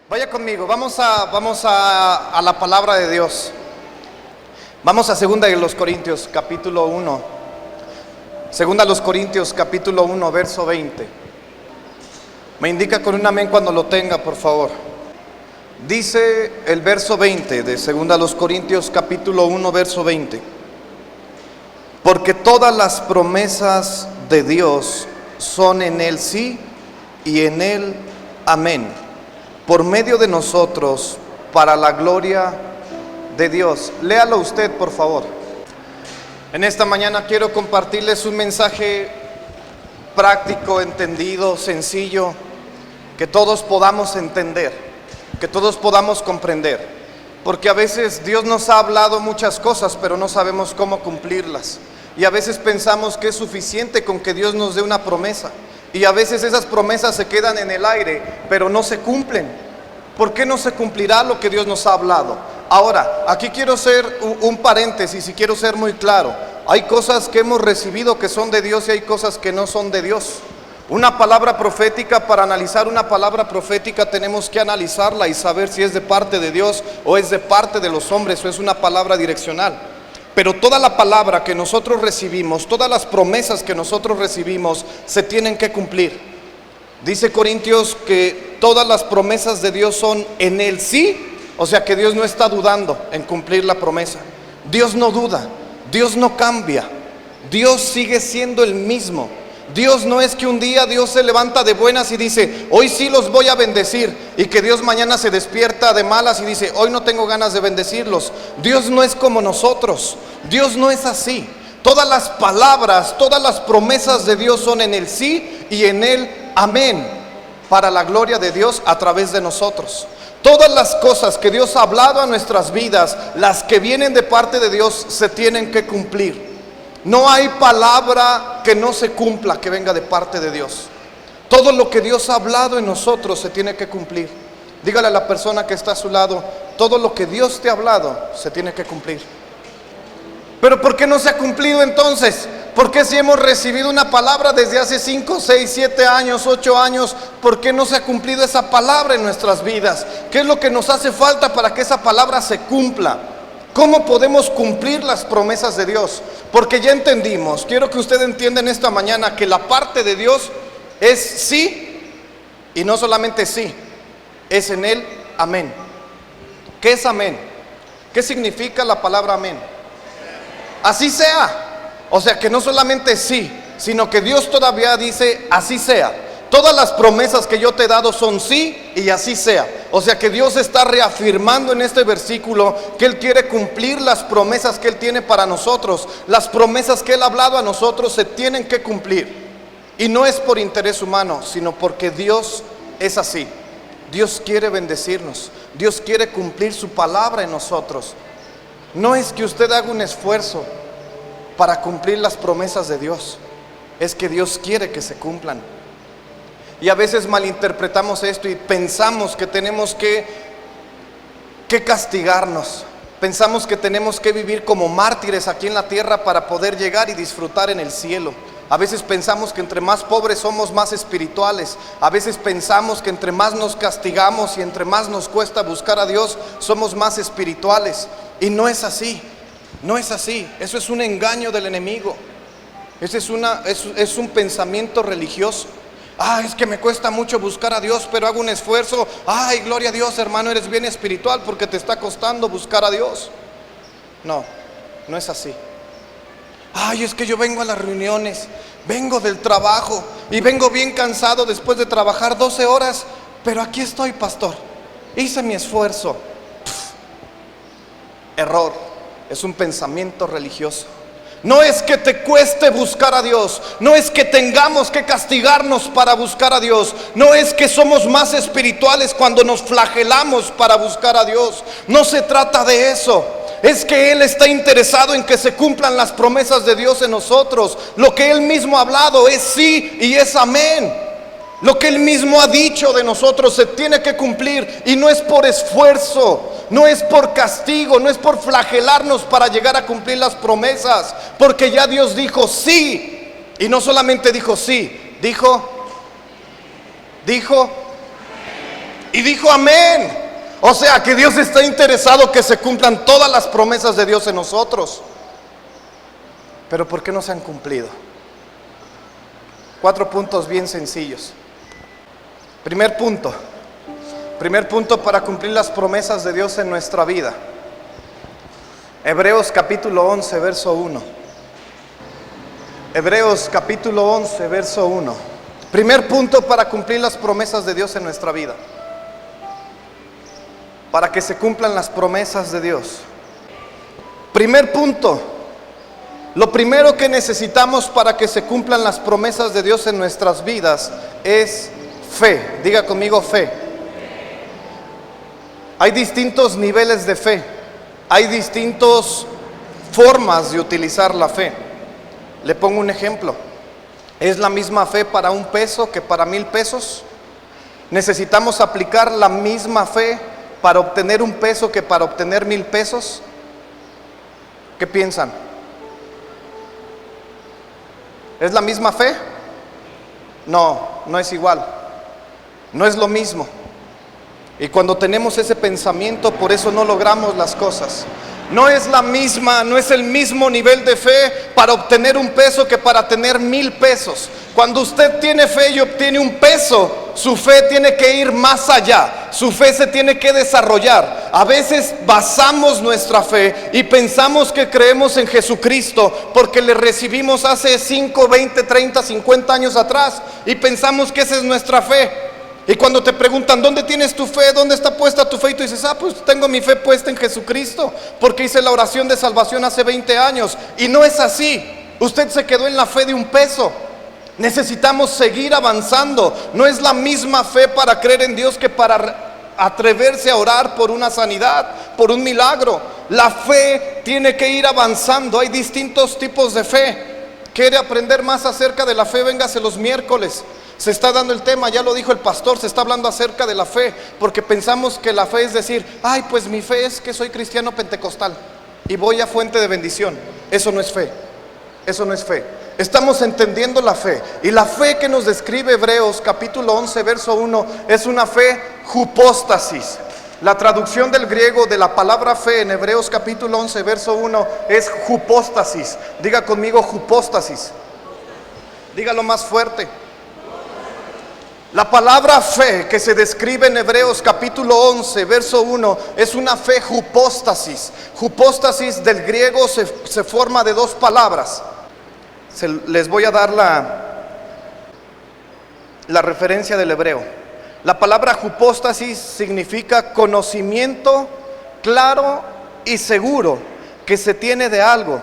Vaya conmigo, vamos a la palabra de Dios. Vamos a segunda de los Corintios, capítulo 1. Segunda de los Corintios, capítulo 1, verso 20. Me indica con un amén cuando lo tenga, por favor. Dice el verso 20 de segunda de los Corintios, capítulo 1, verso 20. Porque todas las promesas de Dios son en Él sí y en Él amén, por medio de nosotros, para la gloria de Dios. Léalo usted, por favor. En esta mañana quiero compartirles un mensaje práctico, entendido, sencillo, que todos podamos entender, que todos podamos comprender. Porque a veces Dios nos ha hablado muchas cosas, pero no sabemos cómo cumplirlas. Y a veces pensamos que es suficiente con que Dios nos dé una promesa. Y a veces esas promesas se quedan en el aire, pero no se cumplen. ¿Por qué no se cumplirá lo que Dios nos ha hablado? Ahora, aquí quiero hacer un paréntesis y quiero ser muy claro. Hay cosas que hemos recibido que son de Dios y hay cosas que no son de Dios. Una palabra profética, para analizar una palabra profética tenemos que analizarla y saber si es de parte de Dios o es de parte de los hombres o es una palabra direccional. Pero toda la palabra que nosotros recibimos, todas las promesas que nosotros recibimos, se tienen que cumplir. Dice Corintios que todas las promesas de Dios son en Él sí, o sea que Dios no está dudando en cumplir la promesa. Dios no duda, Dios no cambia, Dios sigue siendo el mismo. Dios no es que un día Dios se levanta de buenas y dice, hoy sí los voy a bendecir, y que Dios mañana se despierta de malas y dice, hoy no tengo ganas de bendecirlos. Dios no es como nosotros, Dios no es así. Todas las palabras, todas las promesas de Dios son en el sí y en el amén, para la gloria de Dios a través de nosotros. Todas las cosas que Dios ha hablado a nuestras vidas, las que vienen de parte de Dios, se tienen que cumplir. No hay palabra que no se cumpla que venga de parte de Dios. Todo lo que Dios ha hablado en nosotros se tiene que cumplir. Dígale a la persona que está a su lado, todo lo que Dios te ha hablado se tiene que cumplir. Pero ¿por qué no se ha cumplido entonces? ¿Por qué si hemos recibido una palabra desde hace 5, 6, 7 años, 8 años, por qué no se ha cumplido esa palabra en nuestras vidas? ¿Qué es lo que nos hace falta para que esa palabra se cumpla? ¿Cómo podemos cumplir las promesas de Dios? Porque ya entendimos, quiero que usted entienda en esta mañana que la parte de Dios es sí, y no solamente sí, es en Él amén. ¿Qué es amén? ¿Qué significa la palabra amén? Así sea. O sea que no solamente sí, sino que Dios todavía dice así sea. Todas las promesas que yo te he dado son sí y así sea. O sea que Dios está reafirmando en este versículo que Él quiere cumplir las promesas que Él tiene para nosotros. Las promesas que Él ha hablado a nosotros se tienen que cumplir. Y no es por interés humano, sino porque Dios es así. Dios quiere bendecirnos. Dios quiere cumplir su palabra en nosotros. No es que usted haga un esfuerzo para cumplir las promesas de Dios. Es que Dios quiere que se cumplan. Y a veces malinterpretamos esto y pensamos que tenemos que castigarnos. Pensamos que tenemos que vivir como mártires aquí en la tierra para poder llegar y disfrutar en el cielo. A veces pensamos que entre más pobres somos, más espirituales. A veces pensamos que entre más nos castigamos y entre más nos cuesta buscar a Dios, somos más espirituales. Y no es así, no es así. Eso es un engaño del enemigo. Ese es un pensamiento religioso. Es que me cuesta mucho buscar a Dios, pero hago un esfuerzo. Ay, gloria a Dios, hermano, eres bien espiritual porque te está costando buscar a Dios. No, no es así. Es que yo vengo a las reuniones, vengo del trabajo y vengo bien cansado después de trabajar 12 horas, pero aquí estoy, pastor. Hice mi esfuerzo. Error, es un pensamiento religioso. No es que te cueste buscar a Dios, no es que tengamos que castigarnos para buscar a Dios, no es que somos más espirituales cuando nos flagelamos para buscar a Dios. No se trata de eso. Es que Él está interesado en que se cumplan las promesas de Dios en nosotros. Lo que Él mismo ha hablado es sí y es amén. Lo que Él mismo ha dicho de nosotros se tiene que cumplir, y no es por esfuerzo, no es por castigo, no es por flagelarnos para llegar a cumplir las promesas, porque ya Dios dijo sí. Y no solamente dijo sí, dijo Y dijo amén. O sea que Dios está interesado que se cumplan todas las promesas de Dios en nosotros. Pero ¿por qué no se han cumplido? 4 puntos bien sencillos. Primer punto para cumplir las promesas de Dios en nuestra vida. Hebreos capítulo 11, verso 1. Hebreos capítulo 11, verso 1. Primer punto para cumplir las promesas de Dios en nuestra vida. Para que se cumplan las promesas de Dios. Primer punto. Lo primero que necesitamos para que se cumplan las promesas de Dios en nuestras vidas es fe. Diga conmigo fe. Hay distintos niveles de fe. Hay distintas formas de utilizar la fe. Le pongo un ejemplo. ¿Es la misma fe para 1 peso que para 1000 pesos? ¿Necesitamos aplicar la misma fe para obtener 1 peso que para obtener 1000 pesos? ¿Qué piensan? ¿Es la misma fe? No, no es igual. No es lo mismo. Y cuando tenemos ese pensamiento, por eso no logramos las cosas. No es la misma, no es el mismo nivel de fe para obtener 1 peso que para tener 1000 pesos. Cuando usted tiene fe y obtiene 1 peso, su fe tiene que ir más allá. Su fe se tiene que desarrollar. A veces basamos nuestra fe y pensamos que creemos en Jesucristo porque le recibimos hace 5, 20, 30, 50 años atrás y pensamos que esa es nuestra fe. Y cuando te preguntan, ¿dónde tienes tu fe? ¿Dónde está puesta tu fe? Y tú dices, pues tengo mi fe puesta en Jesucristo, porque hice la oración de salvación hace 20 años. Y no es así. Usted se quedó en la fe de 1 peso. Necesitamos seguir avanzando. No es la misma fe para creer en Dios que para atreverse a orar por una sanidad, por un milagro. La fe tiene que ir avanzando. Hay distintos tipos de fe. ¿Quiere aprender más acerca de la fe? Véngase los miércoles. Se está dando el tema, ya lo dijo el pastor, se está hablando acerca de la fe, porque pensamos que la fe es decir, pues mi fe es que soy cristiano pentecostal y voy a fuente de bendición. Eso no es fe, eso no es fe. Estamos entendiendo la fe, y la fe que nos describe Hebreos capítulo 11 verso 1 es una fe hypostasis. La traducción del griego de la palabra fe en Hebreos capítulo 11 verso 1 es hypostasis. Diga conmigo hypostasis. Dígalo más fuerte. La palabra fe que se describe en Hebreos capítulo 11 verso 1 es una fe hypostasis. Hypostasis del griego se forma de 2 palabras. Les voy a dar la referencia del hebreo. La palabra hypostasis significa conocimiento claro y seguro que se tiene de algo,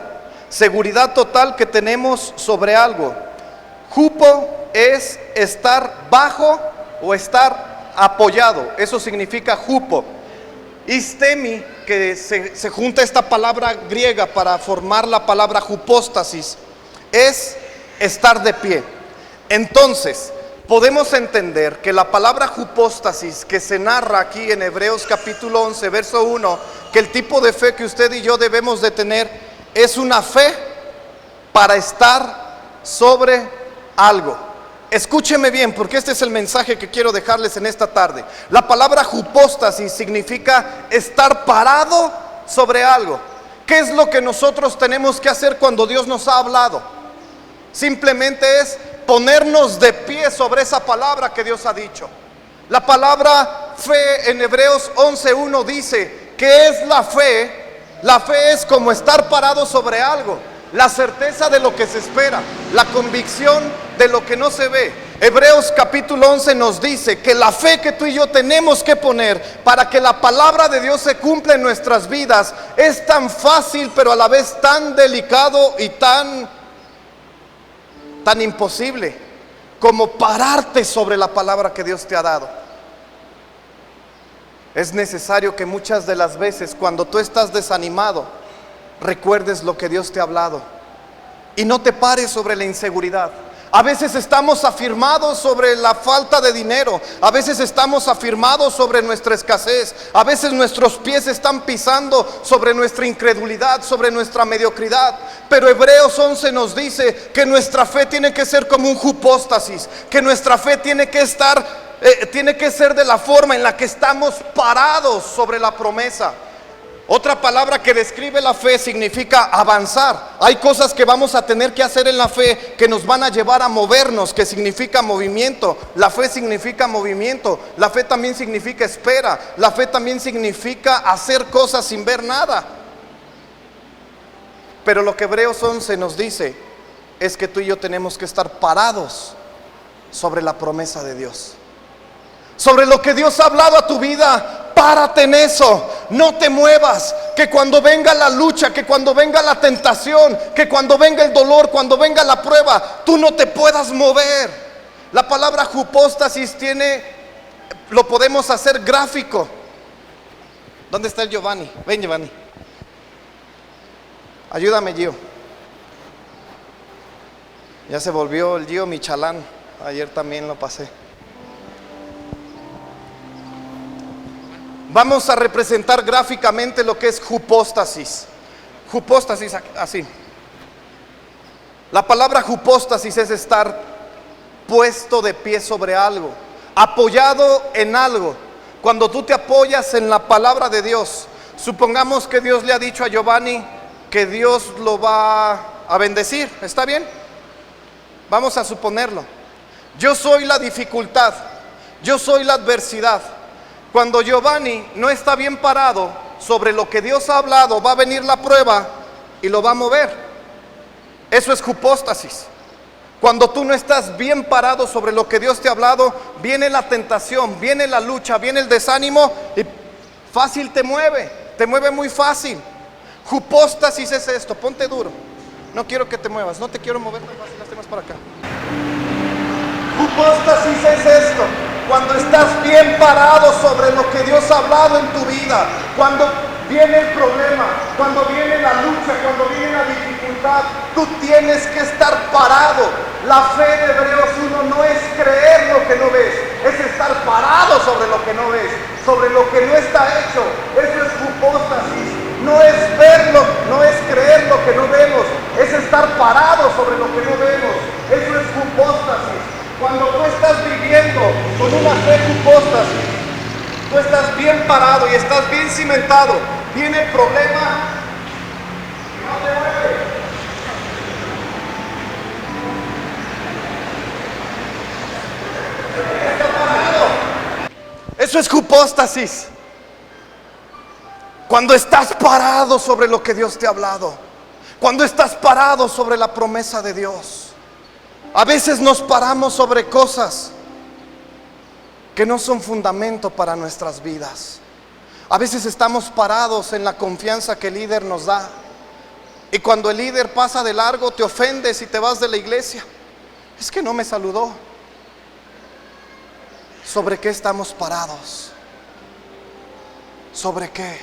seguridad total que tenemos sobre algo. Hupo es estar bajo o estar apoyado. Eso significa hupo. Istemi, que se junta esta palabra griega para formar la palabra hypostasis, es estar de pie. Entonces, podemos entender que la palabra hypostasis que se narra aquí en Hebreos capítulo 11, verso 1, que el tipo de fe que usted y yo debemos de tener es una fe para estar sobre algo. Escúcheme bien, porque este es el mensaje que quiero dejarles en esta tarde. La palabra hypostasis significa estar parado sobre algo. ¿Qué es lo que nosotros tenemos que hacer cuando Dios nos ha hablado? Simplemente es ponernos de pie sobre esa palabra que Dios ha dicho. La palabra fe en Hebreos 11:1 dice, ¿qué es la fe? La fe es como estar parado sobre algo. La certeza de lo que se espera, la convicción de lo que no se ve. Hebreos capítulo 11 nos dice que la fe que tú y yo tenemos que poner para que la palabra de Dios se cumpla en nuestras vidas es tan fácil, pero a la vez tan delicado y tan imposible como pararte sobre la palabra que Dios te ha dado. Es necesario que muchas de las veces cuando tú estás desanimado, recuerdes lo que Dios te ha hablado y no te pares sobre la inseguridad. A veces estamos afirmados sobre la falta de dinero, a veces estamos afirmados sobre nuestra escasez, a veces nuestros pies están pisando sobre nuestra incredulidad, sobre nuestra mediocridad. Pero Hebreos 11 nos dice que nuestra fe tiene que ser como un hypostasis, que nuestra fe tiene que estar tiene que ser de la forma en la que estamos parados sobre la promesa. Otra palabra que describe la fe significa avanzar. Hay cosas que vamos a tener que hacer en la fe que nos van a llevar a movernos, que significa movimiento. La fe significa movimiento. La fe también significa espera. La fe también significa hacer cosas sin ver nada. Pero lo que Hebreos 11 nos dice es que tú y yo tenemos que estar parados sobre la promesa de Dios, sobre lo que Dios ha hablado a tu vida. Párate en eso, no te muevas. Que cuando venga la lucha, que cuando venga la tentación, que cuando venga el dolor, cuando venga la prueba, tú no te puedas mover. La palabra hipóstasis lo podemos hacer gráfico. ¿Dónde está el Giovanni? Ven, Giovanni. Ayúdame, Gio. Ya se volvió el Gio Michalán. Ayer también lo pasé. Vamos a representar gráficamente lo que es hipóstasis. Hipóstasis, así. La palabra hipóstasis es estar puesto de pie sobre algo, apoyado en algo. Cuando tú te apoyas en la palabra de Dios, supongamos que Dios le ha dicho a Giovanni que Dios lo va a bendecir. ¿Está bien? Vamos a suponerlo. Yo soy la dificultad, yo soy la adversidad. Cuando Giovanni no está bien parado sobre lo que Dios ha hablado, va a venir la prueba y lo va a mover. Eso es hipóstasis. Cuando tú no estás bien parado sobre lo que Dios te ha hablado, viene la tentación, viene la lucha, viene el desánimo y fácil te mueve muy fácil. Hipóstasis es esto, ponte duro. No quiero que te muevas, no te quiero mover tan fácil, las temas para acá. Hipóstasis es esto, cuando estás bien parado sobre lo que Dios ha hablado en tu vida, cuando viene el problema, cuando viene la lucha, cuando viene la dificultad, tú tienes que estar parado. La fe de Hebreos 1 no es creer lo que no ves, es estar parado sobre lo que no ves, sobre lo que no está hecho. Eso es hipóstasis. No es verlo, no es creer lo que no vemos, es estar parado sobre lo que no vemos. Eso es hipóstasis. Cuando tú estás viviendo con una fe hipóstasis, tú estás bien parado y estás bien cimentado, viene el problema y no te mueve. Está parado. Eso es hipóstasis. Cuando estás parado sobre lo que Dios te ha hablado, cuando estás parado sobre la promesa de Dios. A veces nos paramos sobre cosas que no son fundamento para nuestras vidas. A veces estamos parados en la confianza que el líder nos da. Y cuando el líder pasa de largo, te ofendes y te vas de la iglesia. Es que no me saludó. ¿Sobre qué estamos parados? ¿Sobre qué?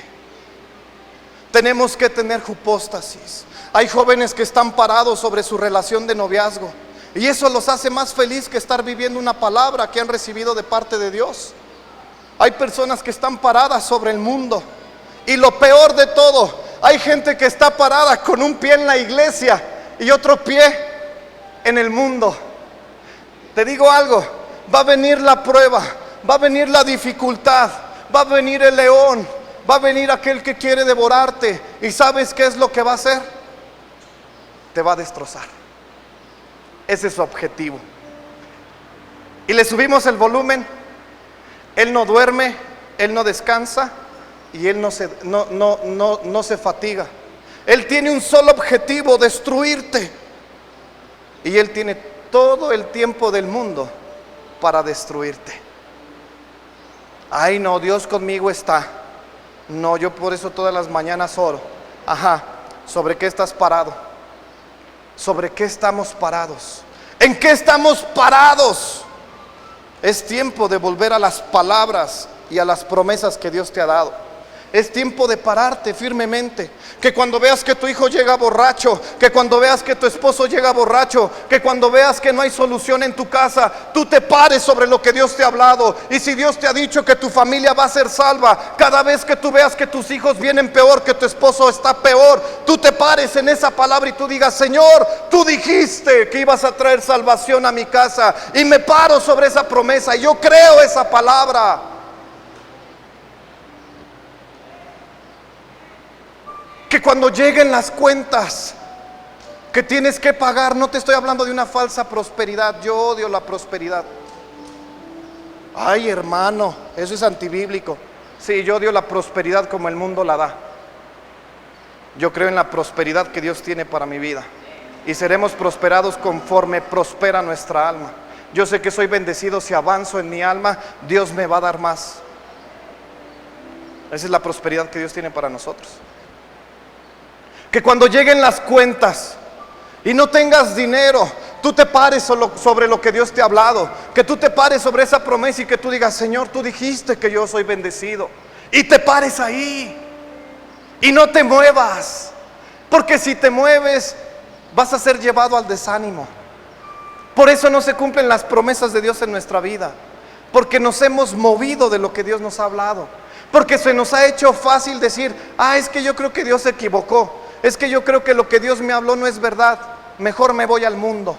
Tenemos que tener hipóstasis. Hay jóvenes que están parados sobre su relación de noviazgo. Y eso los hace más feliz que estar viviendo una palabra que han recibido de parte de Dios. Hay personas que están paradas sobre el mundo. Y lo peor de todo, hay gente que está parada con un pie en la iglesia y otro pie en el mundo. Te digo algo, va a venir la prueba, va a venir la dificultad, va a venir el león, va a venir aquel que quiere devorarte. ¿Y sabes qué es lo que va a hacer? Te va a destrozar. Ese es su objetivo. Y le subimos el volumen. Él no duerme, él no descansa y él no se fatiga. Él tiene un solo objetivo: destruirte. Y él tiene todo el tiempo del mundo para destruirte. Ay, no, Dios conmigo está. No, yo por eso todas las mañanas oro. Ajá, ¿sobre qué estás parado? ¿Sobre qué estamos parados? ¿En qué estamos parados? Es tiempo de volver a las palabras y a las promesas que Dios te ha dado. Es tiempo de pararte firmemente. Que cuando veas que tu hijo llega borracho, que cuando veas que tu esposo llega borracho, que cuando veas que no hay solución en tu casa, tú te pares sobre lo que Dios te ha hablado. Y si Dios te ha dicho que tu familia va a ser salva, cada vez que tú veas que tus hijos vienen peor, que tu esposo está peor, tú te pares en esa palabra y tú digas: Señor, tú dijiste que ibas a traer salvación a mi casa, y me paro sobre esa promesa. Y yo creo esa palabra. Que cuando lleguen las cuentas que tienes que pagar, no te estoy hablando de una falsa prosperidad. Yo odio la prosperidad. Ay, hermano, eso es antibíblico. Sí, yo odio la prosperidad como el mundo la da. Yo creo en la prosperidad que Dios tiene para mi vida, y seremos prosperados conforme prospera nuestra alma. Yo sé que soy bendecido. Si avanzo en mi alma, Dios me va a dar más. Esa es la prosperidad que Dios tiene para nosotros. Que cuando lleguen las cuentas y no tengas dinero, tú te pares sobre lo que Dios te ha hablado. Que tú te pares sobre esa promesa y que tú digas: Señor, tú dijiste que yo soy bendecido. Y te pares ahí y no te muevas, porque si te mueves vas a ser llevado al desánimo. Por eso no se cumplen las promesas de Dios en nuestra vida, porque nos hemos movido de lo que Dios nos ha hablado. Porque se nos ha hecho fácil decir: es que yo creo que Dios se equivocó. Es que yo creo que lo que Dios me habló no es verdad. Mejor me voy al mundo.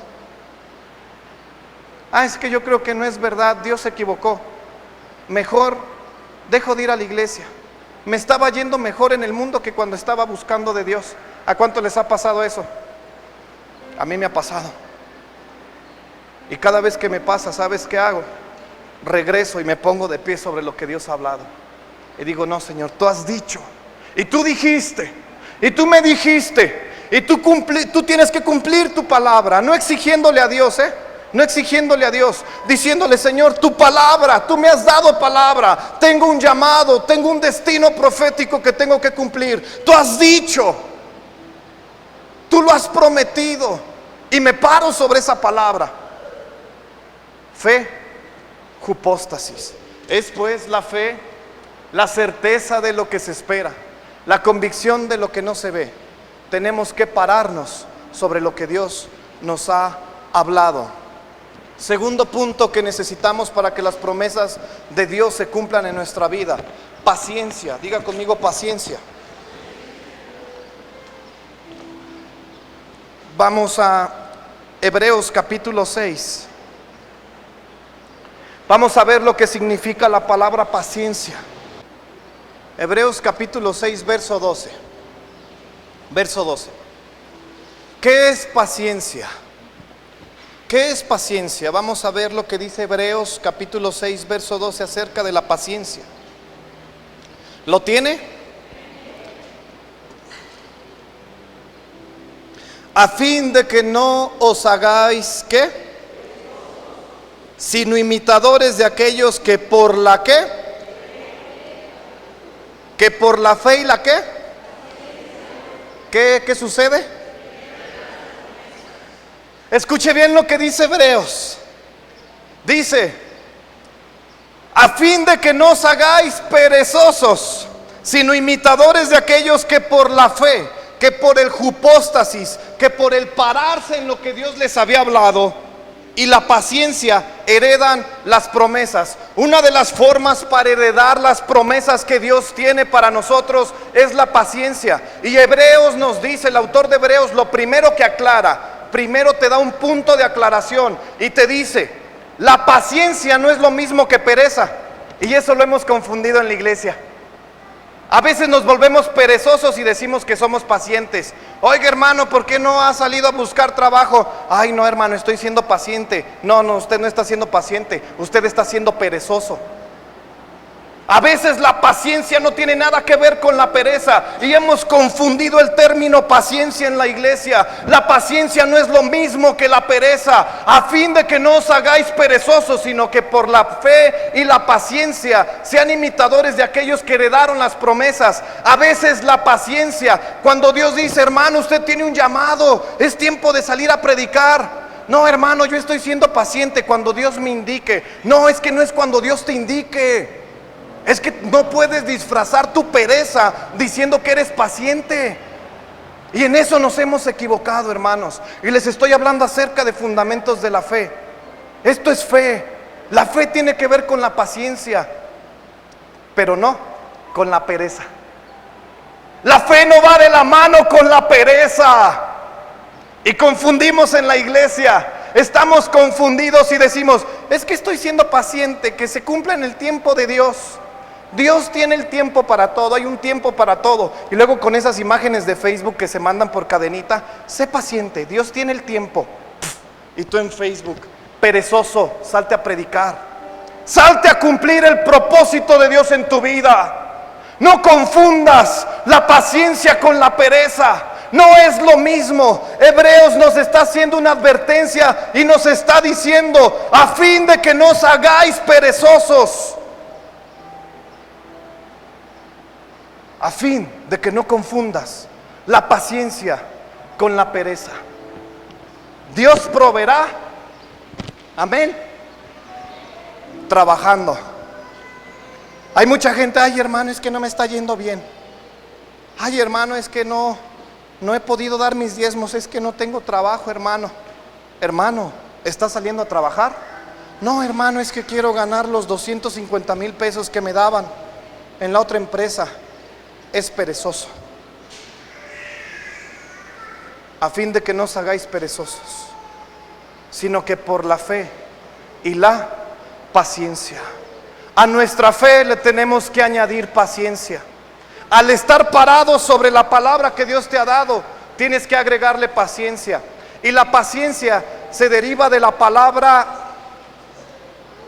Es que yo creo que no es verdad. Dios se equivocó. Mejor dejo de ir a la iglesia. Me estaba yendo mejor en el mundo que cuando estaba buscando de Dios. ¿A cuánto les ha pasado eso? A mí me ha pasado. Y cada vez que me pasa, ¿sabes qué hago? Regreso y me pongo de pie sobre lo que Dios ha hablado. Y digo: no, Señor, tú has dicho, y tú dijiste, y tú me dijiste, y tú tienes que cumplir tu palabra. No exigiéndole a Dios, no exigiéndole a Dios, diciéndole: Señor, tu palabra, tú me has dado palabra, tengo un llamado, tengo un destino profético que tengo que cumplir. Tú has dicho, tú lo has prometido, y me paro sobre esa palabra. Fe, hipóstasis, es pues la fe, la certeza de lo que se espera, la convicción de lo que no se ve. Tenemos que pararnos sobre lo que Dios nos ha hablado. Segundo punto que necesitamos para que las promesas de Dios se cumplan en nuestra vida: paciencia. Diga conmigo: paciencia. Vamos a Hebreos capítulo 6. Vamos a ver lo que significa la palabra paciencia. Hebreos capítulo 6, verso 12. Verso 12. ¿Qué es paciencia? ¿Qué es paciencia? Vamos a ver lo que dice Hebreos capítulo 6, verso 12 acerca de la paciencia. ¿Lo tiene? A fin de que no os hagáis, ¿qué? Sino imitadores de aquellos que por la ¿qué? Que por la fe y la ¿qué? ¿Qué sucede? Escuche bien lo que dice Hebreos. Dice: a fin de que no os hagáis perezosos, sino imitadores de aquellos que por la fe, que por el hipóstasis, que por el pararse en lo que Dios les había hablado, y la paciencia heredan las promesas. Una de las formas para heredar las promesas que Dios tiene para nosotros es la paciencia. Y Hebreos nos dice, el autor de Hebreos, lo primero que aclara, primero te da un punto de aclaración y te dice: la paciencia no es lo mismo que pereza. Y eso lo hemos confundido en la iglesia. A veces nos volvemos perezosos y decimos que somos pacientes. Oiga, hermano, ¿por qué no ha salido a buscar trabajo? Ay, no, hermano, estoy siendo paciente. No, usted no está siendo paciente, usted está siendo perezoso. A veces la paciencia no tiene nada que ver con la pereza, y hemos confundido el término paciencia en la iglesia. La paciencia no es lo mismo que la pereza. A fin de que no os hagáis perezosos, sino que por la fe y la paciencia sean imitadores de aquellos que heredaron las promesas. A veces la paciencia, cuando Dios dice: hermano, usted tiene un llamado, es tiempo de salir a predicar. No, hermano, yo estoy siendo paciente cuando Dios me indique. No, es que no es cuando Dios te indique. Es que no puedes disfrazar tu pereza diciendo que eres paciente. Y en eso nos hemos equivocado, hermanos. Y les estoy hablando acerca de fundamentos de la fe. Esto es fe. La fe tiene que ver con la paciencia, pero no con la pereza. La fe no va de la mano con la pereza. Y confundimos en la iglesia. Estamos confundidos y decimos, es que estoy siendo paciente, que se cumpla en el tiempo de Dios. Dios tiene el tiempo para todo, hay un tiempo para todo. Y luego con esas imágenes de Facebook que se mandan por cadenita, sé paciente, Dios tiene el tiempo. Y tú en Facebook, perezoso, salte a predicar. Salte a cumplir el propósito de Dios en tu vida. No confundas la paciencia con la pereza. No es lo mismo. Hebreos nos está haciendo una advertencia y nos está diciendo, a fin de que no os hagáis perezosos. A fin de que no confundas la paciencia con la pereza. Dios proveerá, amén, trabajando. Hay mucha gente, ay hermano, es que no me está yendo bien. Ay hermano, es que no he podido dar mis diezmos, es que no tengo trabajo, hermano. Hermano, ¿estás saliendo a trabajar? No hermano, es que quiero ganar los 250,000 pesos que me daban en la otra empresa. Es perezoso. A fin de que no os hagáis perezosos, sino que por la fe y la paciencia. A nuestra fe le tenemos que añadir paciencia. Al estar parado sobre la palabra que Dios te ha dado, tienes que agregarle paciencia. Y la paciencia se deriva de la palabra,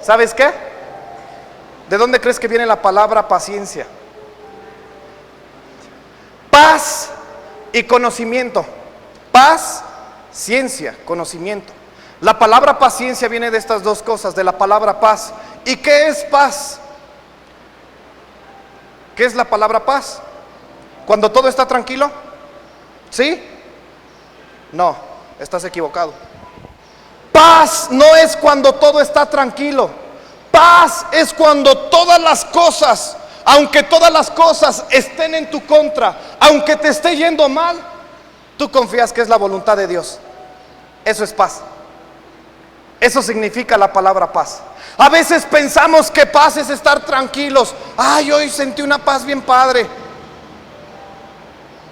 ¿sabes qué? ¿De dónde crees que viene la palabra paciencia? Paz y conocimiento. Paz, ciencia, conocimiento. La palabra paciencia viene de estas dos cosas, de la palabra paz. ¿Y qué es paz? ¿Qué es la palabra paz? ¿Cuando todo está tranquilo? ¿Sí? No, estás equivocado. Paz no es cuando todo está tranquilo. Paz es cuando todas las cosas, aunque todas las cosas estén en tu contra, aunque te esté yendo mal, tú confías que es la voluntad de Dios. Eso es paz. Eso significa la palabra paz. A veces pensamos que paz es estar tranquilos. Ay, hoy sentí una paz bien padre.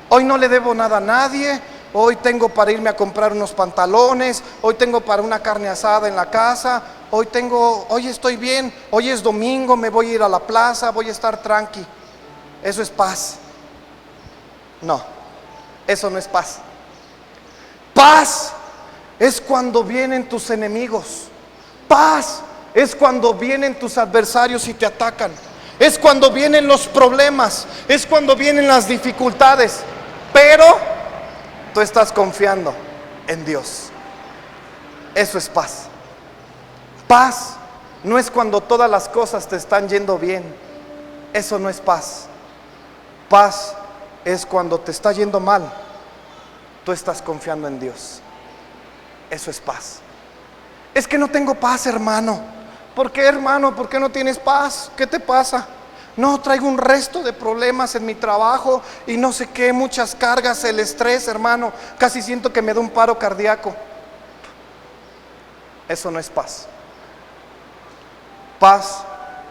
Hoy no le debo nada a nadie. Hoy tengo para irme a comprar unos pantalones. Hoy tengo para una carne asada en la casa. Hoy estoy bien. Hoy es domingo, me voy a ir a la plaza, voy a estar tranqui. Eso es paz. No, eso no es paz. Paz es cuando vienen tus enemigos. Paz es cuando vienen tus adversarios y te atacan. Es cuando vienen los problemas. Es cuando vienen las dificultades. Pero tú estás confiando en Dios. Eso es paz. Paz no es cuando todas las cosas te están yendo bien. Eso no es paz. Paz es cuando te está yendo mal. Tú estás confiando en Dios. Eso es paz. Es que no tengo paz, hermano. ¿Por qué, hermano? ¿Por qué no tienes paz? ¿Qué te pasa? No, traigo un resto de problemas en mi trabajo y no sé qué, muchas cargas, el estrés, hermano. Casi siento que me da un paro cardíaco. Eso no es paz. Paz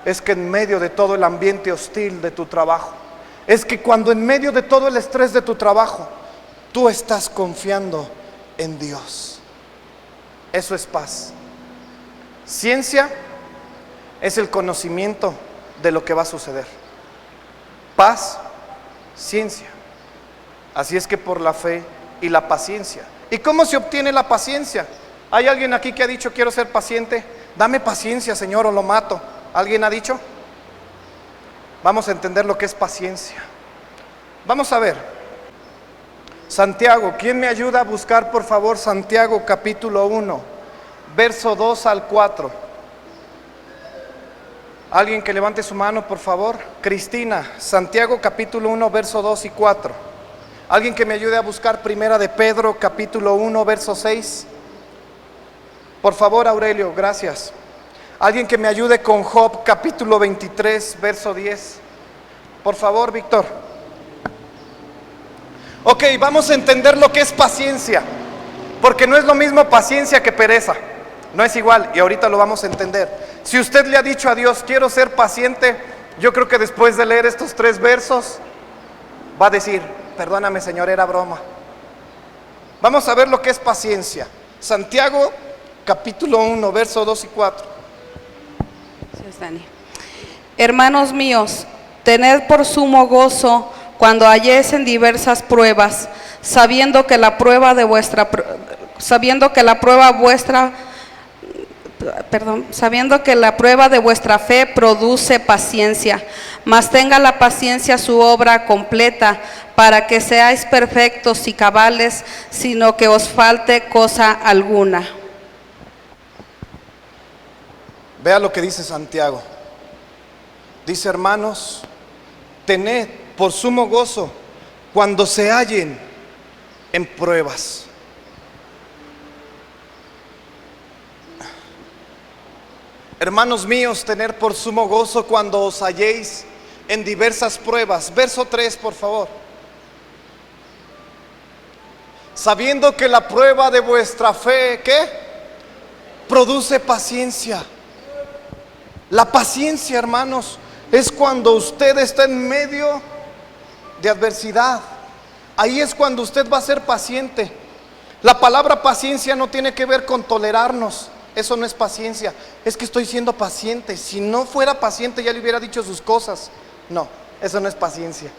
es que en medio de todo el ambiente hostil de tu trabajo, es que cuando en medio de todo el estrés de tu trabajo, tú estás confiando en Dios. Eso es paz. Ciencia es el conocimiento de lo que va a suceder. Paz, ciencia. Así es que por la fe y la paciencia. ¿Y cómo se obtiene la paciencia? ¿Hay alguien aquí que ha dicho quiero ser paciente? Dame paciencia, Señor, o lo mato. ¿Alguien ha dicho? Vamos a entender lo que es paciencia. Vamos a ver Santiago. ¿Quién me ayuda a buscar, por favor, Santiago capítulo 1, verso 2 al 4? Alguien que levante su mano, por favor. Cristina, Santiago capítulo 1, verso 2 y 4. Alguien que me ayude a buscar Primera de Pedro capítulo 1, verso 6. Por favor, Aurelio, gracias. Alguien que me ayude con Job capítulo 23, verso 10. Por favor, Víctor. Ok, vamos a entender lo que es paciencia, porque no es lo mismo paciencia que pereza. No es igual, y ahorita lo vamos a entender. Si usted le ha dicho a Dios, quiero ser paciente, yo creo que después de leer estos 3 versos, va a decir, perdóname Señor, era broma. Vamos a ver lo que es paciencia. Santiago capítulo 1, verso 2 y 4. Hermanos míos, tened por sumo gozo cuando halléis en diversas pruebas, sabiendo que la prueba de vuestra fe produce paciencia. Mas tenga la paciencia su obra completa, para que seáis perfectos y cabales, sino que os falte cosa alguna. Vea lo que dice Santiago. Dice, hermanos, tened por sumo gozo cuando se hallen en pruebas. Hermanos míos, tener por sumo gozo cuando os halléis en diversas pruebas. Verso 3, por favor. Sabiendo que la prueba de vuestra fe, ¿qué? Produce paciencia. La paciencia, hermanos, es cuando usted está en medio de adversidad. Ahí es cuando usted va a ser paciente. La palabra paciencia no tiene que ver con tolerarnos. Eso no es paciencia. Es que estoy siendo paciente. Si no fuera paciente ya le hubiera dicho sus cosas. No, eso no es paciencia.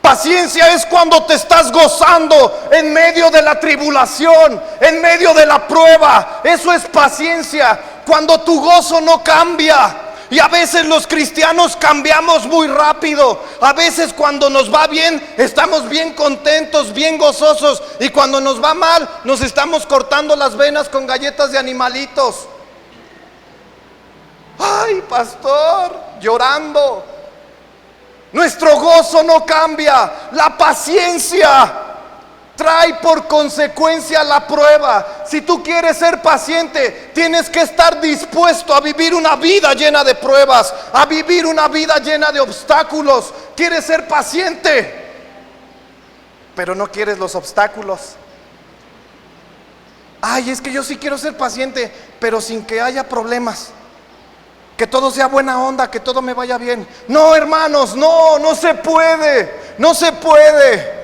Paciencia es cuando te estás gozando en medio de la tribulación, en medio de la prueba. Eso es paciencia. Cuando tu gozo no cambia. Y a veces los cristianos cambiamos muy rápido. A veces cuando nos va bien, estamos bien contentos, bien gozosos. Y cuando nos va mal, nos estamos cortando las venas con galletas de animalitos. Ay, pastor, llorando. Nuestro gozo no cambia. La paciencia trae por consecuencia la prueba. Si tú quieres ser paciente, tienes que estar dispuesto a vivir una vida llena de pruebas, a vivir una vida llena de obstáculos. Quieres ser paciente, pero no quieres los obstáculos. Ay, es que yo sí quiero ser paciente, pero sin que haya problemas. Que todo sea buena onda, que todo me vaya bien. No, hermanos, no se puede. No se puede.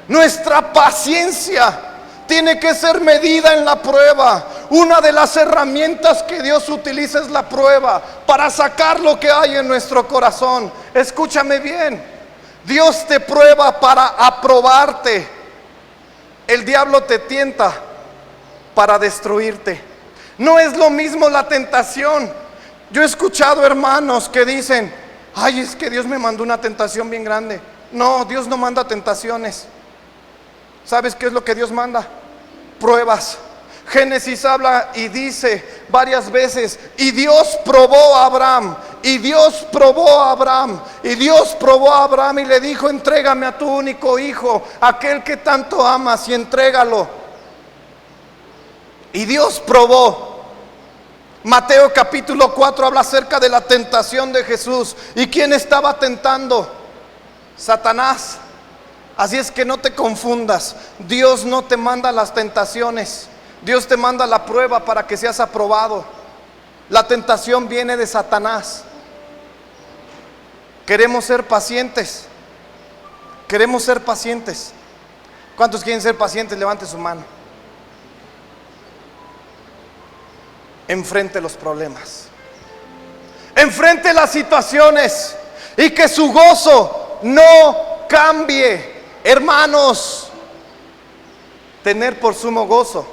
Nuestra paciencia tiene que ser medida en la prueba. Una de las herramientas que Dios utiliza es la prueba para sacar lo que hay en nuestro corazón. Escúchame bien. Dios te prueba para aprobarte. El diablo te tienta para destruirte. No es lo mismo la tentación. Yo he escuchado hermanos que dicen, ay, es que Dios me mandó una tentación bien grande. No, Dios no manda tentaciones. ¿Sabes qué es lo que Dios manda? Pruebas. Génesis habla y dice varias veces, y Dios probó a Abraham, y Dios probó a Abraham, y Dios probó a Abraham y le dijo, entrégame a tu único hijo, aquel que tanto amas, y entrégalo. Y Dios probó. Mateo capítulo 4 habla acerca de la tentación de Jesús. ¿Y quién estaba tentando? Satanás. Así es que no te confundas. Dios no te manda las tentaciones. Dios te manda la prueba para que seas aprobado. La tentación viene de Satanás. Queremos ser pacientes. Queremos ser pacientes. ¿Cuántos quieren ser pacientes? Levante su mano. Enfrente los problemas, enfrente las situaciones, y que su gozo no cambie. Hermanos, tener por sumo gozo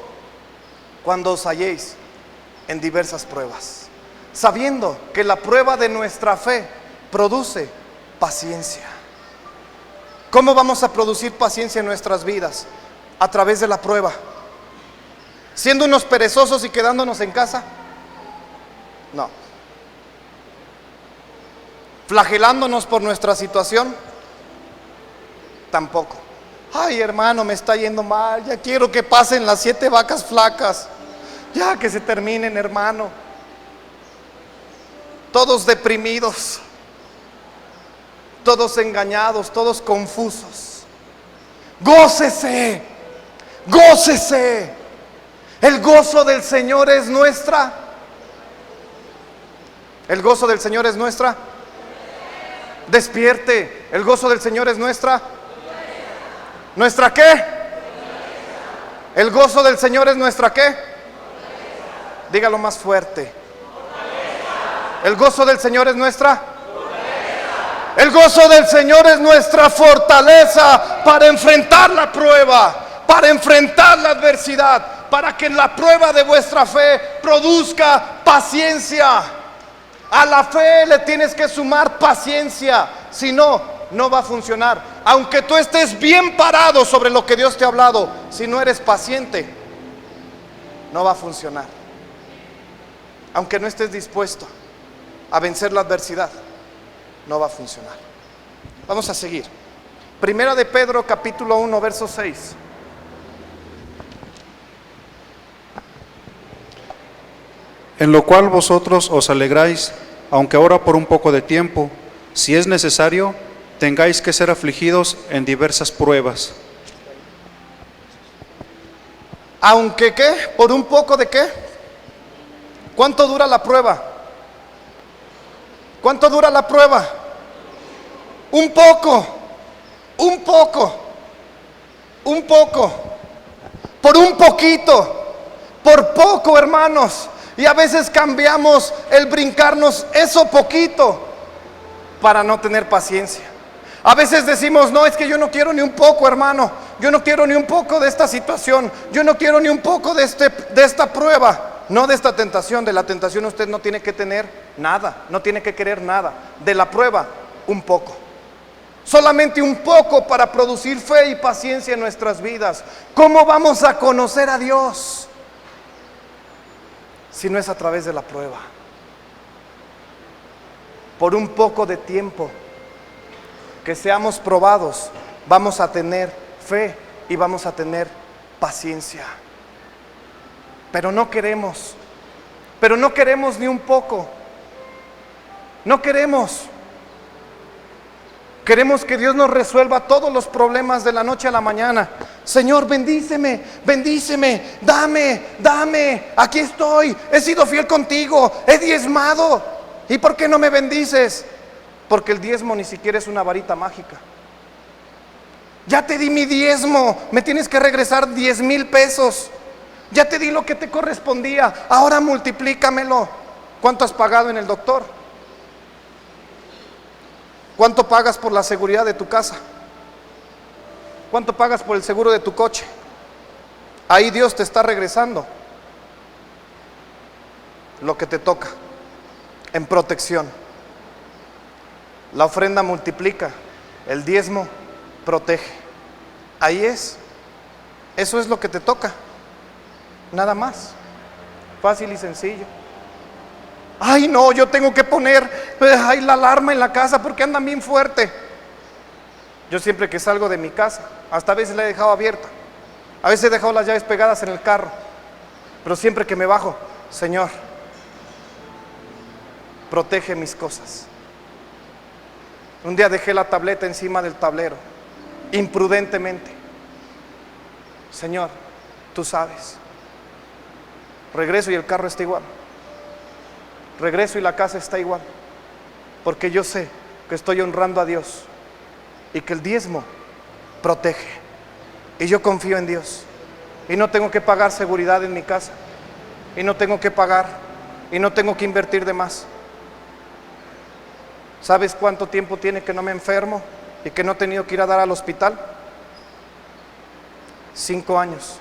cuando os halléis en diversas pruebas, sabiendo que la prueba de nuestra fe produce paciencia. ¿Cómo vamos a producir paciencia en nuestras vidas? A través de la prueba. ¿Siendo unos perezosos y quedándonos en casa? No. ¿Flagelándonos por nuestra situación? Tampoco. Ay, hermano, me está yendo mal. Ya quiero que pasen las 7 vacas flacas. Ya que se terminen, hermano. todos deprimidos, todos engañados, todos confusos. Gócese, gócese. El gozo del Señor es nuestra. El gozo del Señor es nuestra. Despierte. El gozo del Señor es nuestra. ¿Nuestra qué? El gozo del Señor es nuestra qué. Dígalo más fuerte. El gozo del Señor es nuestra. El gozo del Señor es nuestra fortaleza para enfrentar la prueba, para enfrentar la adversidad, para que la prueba de vuestra fe produzca paciencia. A la fe le tienes que sumar paciencia, si no, no va a funcionar. Aunque tú estés bien parado sobre lo que Dios te ha hablado, si no eres paciente, no va a funcionar. Aunque no estés dispuesto a vencer la adversidad, no va a funcionar. Vamos a seguir. Primera de Pedro, capítulo 1, verso 6. En lo cual vosotros os alegráis, aunque ahora por un poco de tiempo, si es necesario, tengáis que ser afligidos en diversas pruebas. ¿Aunque qué? ¿Por un poco de qué? ¿Cuánto dura la prueba? ¿Cuánto dura la prueba? Un poco, un poco, un poco, por un poquito, por poco, hermanos. Y a veces cambiamos el brincarnos eso poquito para no tener paciencia. A veces decimos, no, es que yo no quiero ni un poco, hermano. Yo no quiero ni un poco de esta situación. Yo no quiero ni un poco de esta prueba. No de esta tentación. De la tentación usted no tiene que tener nada. No tiene que querer nada. De la prueba, un poco. Solamente un poco para producir fe y paciencia en nuestras vidas. ¿Cómo vamos a conocer a Dios si no es a través de la prueba? Por un poco de tiempo que seamos probados, vamos a tener fe y vamos a tener paciencia. Pero no queremos ni un poco. No queremos. Queremos que Dios nos resuelva todos los problemas de la noche a la mañana. Señor, bendíceme, bendíceme, dame, aquí estoy, he sido fiel contigo, he diezmado. ¿Y por qué no me bendices? Porque el diezmo ni siquiera es una varita mágica. Ya te di mi diezmo, me tienes que regresar 10,000 pesos. Ya te di lo que te correspondía, ahora multiplícamelo. ¿Cuánto has pagado en el doctor? ¿Cuánto pagas por la seguridad de tu casa? ¿Cuánto pagas por el seguro de tu coche? Ahí Dios te está regresando lo que te toca en protección. La ofrenda multiplica, el diezmo protege. Ahí es. Eso es lo que te toca. Nada más. Fácil y sencillo. Ay, no, yo tengo que poner la alarma en la casa porque andan bien fuerte. Yo siempre que salgo de mi casa, hasta a veces la he dejado abierta, a veces he dejado las llaves pegadas en el carro, pero siempre que me bajo, Señor, protege mis cosas. Un día dejé la tableta encima del tablero, imprudentemente. Señor, tú sabes. Regreso y el carro está igual. Regreso y la casa está igual, porque yo sé que estoy honrando a Dios y que el diezmo protege, y yo confío en Dios y no tengo que pagar seguridad en mi casa, y no tengo que pagar y no tengo que invertir de más. ¿Sabes cuánto tiempo tiene que no me enfermo y que no he tenido que ir a dar al hospital? 5 años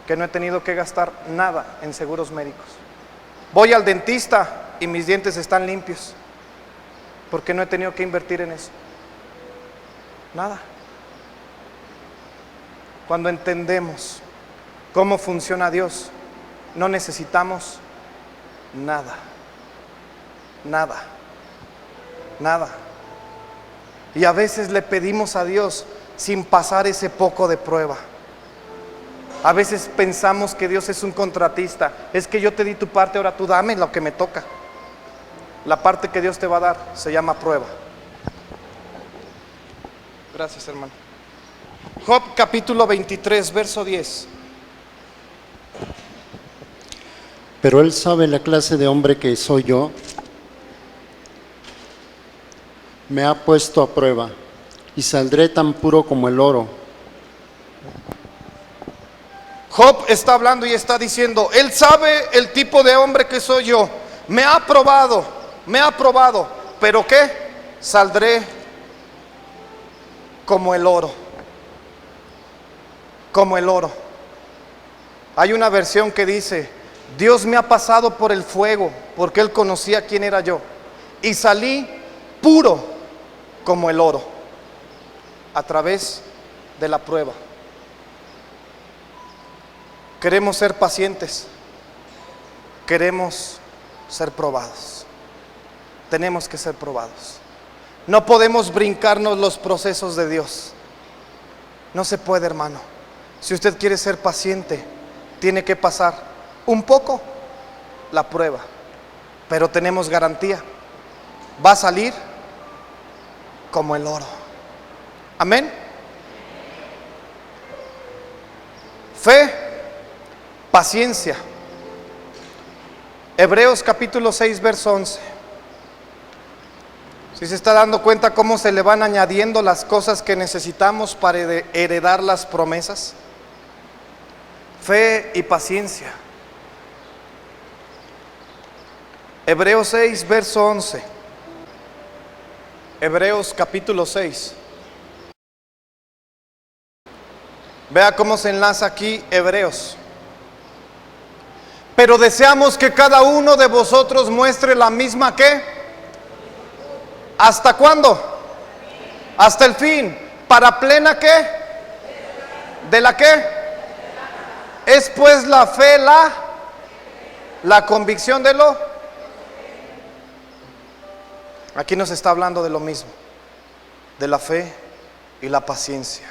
que no he tenido que gastar nada en seguros médicos. Voy al dentista y mis dientes están limpios, porque no he tenido que invertir en eso. Nada. Cuando entendemos cómo funciona Dios, no necesitamos nada. Nada. Nada. Y a veces le pedimos a Dios sin pasar ese poco de prueba. A veces pensamos que Dios es un contratista. Es que yo te di tu parte, ahora tú dame lo que me toca. La parte que Dios te va a dar se llama prueba. Gracias, hermano. Job capítulo 23, verso 10. Pero Él sabe la clase de hombre que soy yo. Me ha puesto a prueba y saldré tan puro como el oro. Job está hablando y está diciendo, Él sabe el tipo de hombre que soy yo. Me ha probado, pero ¿qué? Saldré como el oro. Como el oro. Hay una versión que dice, Dios me ha pasado por el fuego, porque Él conocía quién era yo. Y salí puro como el oro, a través de la prueba. Queremos ser pacientes, queremos ser probados. Tenemos que ser probados. No podemos brincarnos los procesos de Dios. No se puede, hermano. Si usted quiere ser paciente, tiene que pasar un poco la prueba, pero tenemos garantía. Va a salir como el oro. Amén. Fe, paciencia. Hebreos capítulo 6, verso 11. Si se está dando cuenta cómo se le van añadiendo las cosas que necesitamos para heredar las promesas. Fe y paciencia. Hebreos 6, verso 11. Hebreos capítulo 6. Vea cómo se enlaza aquí Hebreos. Pero deseamos que cada uno de vosotros muestre la misma ¿qué? ¿Hasta cuándo? Hasta el fin. ¿Para plena qué? ¿De la qué? Es pues la fe la convicción de lo. Aquí nos está hablando de lo mismo, de la fe y la paciencia.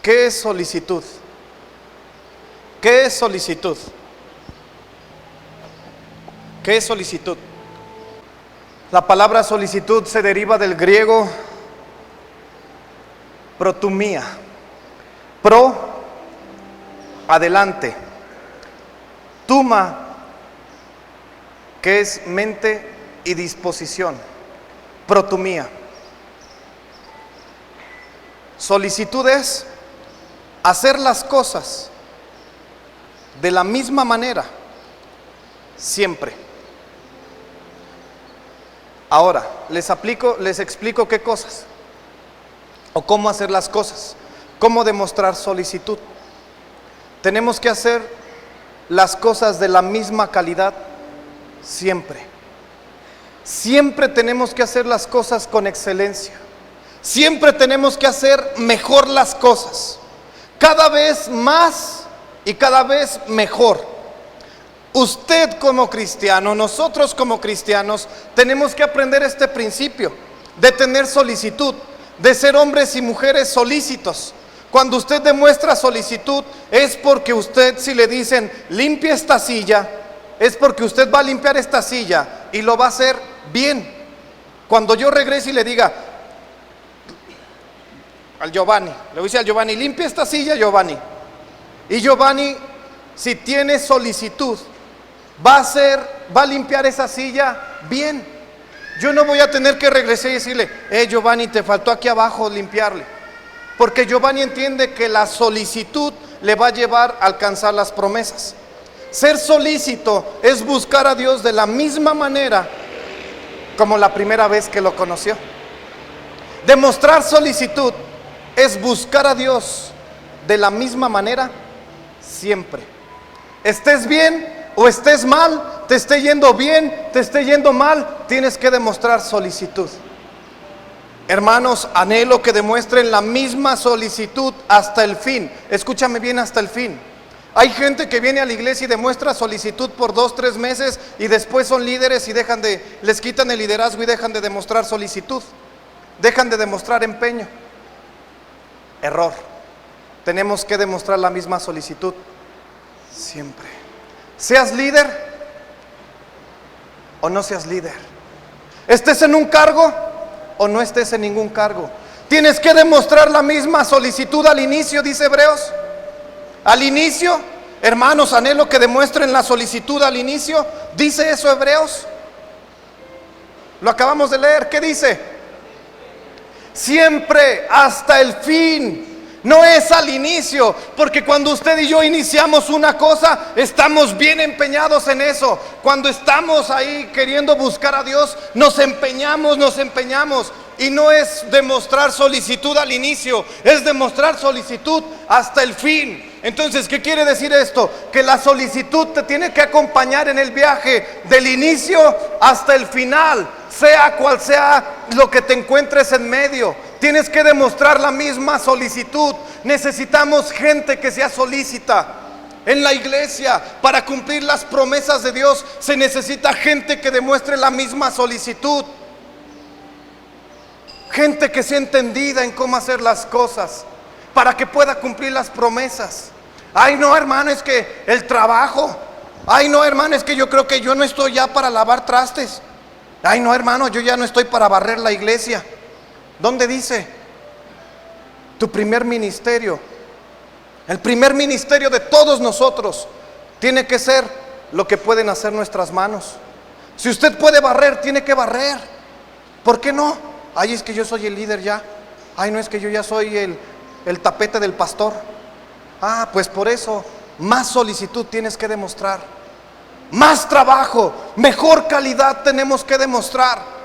¿Qué es solicitud? ¿Qué es solicitud? ¿Qué es solicitud? La palabra solicitud se deriva del griego protumía. Pro, adelante. Tuma, que es mente y disposición. Protumía. Solicitud es hacer las cosas de la misma manera, siempre. Ahora, les explico qué cosas, o cómo hacer las cosas, cómo demostrar solicitud. Tenemos que hacer las cosas de la misma calidad, siempre. Siempre tenemos que hacer las cosas con excelencia. Siempre tenemos que hacer mejor las cosas, cada vez más y cada vez mejor. Usted como cristiano, nosotros como cristianos, tenemos que aprender este principio de tener solicitud, de ser hombres y mujeres solícitos. Cuando usted demuestra solicitud, es porque usted, si le dicen, limpia esta silla, es porque usted va a limpiar esta silla y lo va a hacer bien. Cuando yo regrese y le diga al Giovanni, le voy a decir al Giovanni, limpia esta silla, Giovanni. Y Giovanni, si tiene solicitud, va a limpiar esa silla bien. Yo no voy a tener que regresar y decirle, Giovanni, te faltó aquí abajo limpiarle. Porque Giovanni entiende que la solicitud le va a llevar a alcanzar las promesas. Ser solícito es buscar a Dios de la misma manera como la primera vez que lo conoció. Demostrar solicitud es buscar a Dios de la misma manera siempre. Estés bien o estés mal, te esté yendo bien, te esté yendo mal, tienes que demostrar solicitud. Hermanos, anhelo que demuestren la misma solicitud hasta el fin. Escúchame bien, hasta el fin. Hay gente que viene a la iglesia y demuestra solicitud por 2-3 meses y después son líderes y les quitan el liderazgo y dejan de demostrar solicitud. Dejan de demostrar empeño. Error. Tenemos que demostrar la misma solicitud siempre. Seas líder o no seas líder, Estés en un cargo o no estés en ningún cargo. Tienes que demostrar la misma solicitud al inicio, dice Hebreos. Al inicio, hermanos, anhelo que demuestren la solicitud al inicio. ¿Dice eso Hebreos? Lo acabamos de leer. ¿Qué dice? Siempre hasta el fin. No es al inicio, porque cuando usted y yo iniciamos una cosa, estamos bien empeñados en eso. Cuando estamos ahí queriendo buscar a Dios, nos empeñamos. Y no es demostrar solicitud al inicio, es demostrar solicitud hasta el fin. Entonces, ¿qué quiere decir esto? Que la solicitud te tiene que acompañar en el viaje del inicio hasta el final, sea cual sea lo que te encuentres en medio. Tienes que demostrar la misma solicitud. Necesitamos gente que sea solícita. En la iglesia, para cumplir las promesas de Dios, se necesita gente que demuestre la misma solicitud. Gente que sea entendida en cómo hacer las cosas para que pueda cumplir las promesas. Ay, no, hermano, es que el trabajo. Ay, no, hermano, es que yo creo que yo no estoy ya para lavar trastes. Ay, no, hermano, yo ya no estoy para barrer la iglesia. ¿Dónde dice? Tu primer ministerio, el primer ministerio de todos nosotros, tiene que ser lo que pueden hacer nuestras manos. Si usted puede barrer, tiene que barrer. ¿Por qué no? Ay, es que yo soy el líder ya. Ay, no, es que yo ya soy el tapete del pastor. Ah, pues por eso, más solicitud tienes que demostrar. Más trabajo, mejor calidad tenemos que demostrar.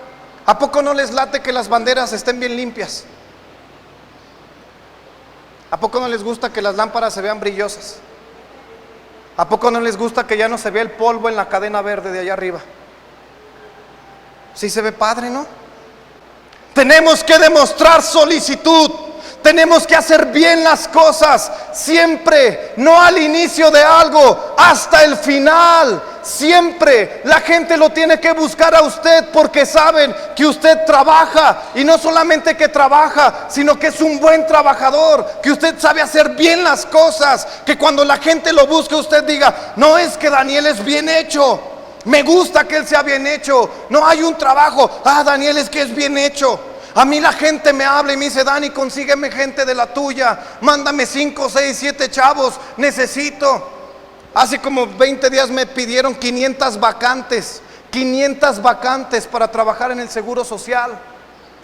¿A poco no les late que las banderas estén bien limpias? ¿A poco no les gusta que las lámparas se vean brillosas? ¿A poco no les gusta que ya no se vea el polvo en la cadena verde de allá arriba? Sí se ve padre, ¿no? Tenemos que demostrar solicitud. Tenemos que hacer bien las cosas siempre, no al inicio de algo, hasta el final. Siempre la gente lo tiene que buscar a usted porque saben que usted trabaja, y no solamente que trabaja, sino que es un buen trabajador, que usted sabe hacer bien las cosas, que cuando la gente lo busque usted diga, no, es que Daniel es bien hecho, me gusta que él sea bien hecho. No hay un trabajo, Daniel es que es bien hecho. A mí la gente me habla y me dice, Dani, consígueme gente de la tuya, mándame 5, 6, 7 chavos, necesito. Hace como 20 días me pidieron 500 vacantes para trabajar en el Seguro Social.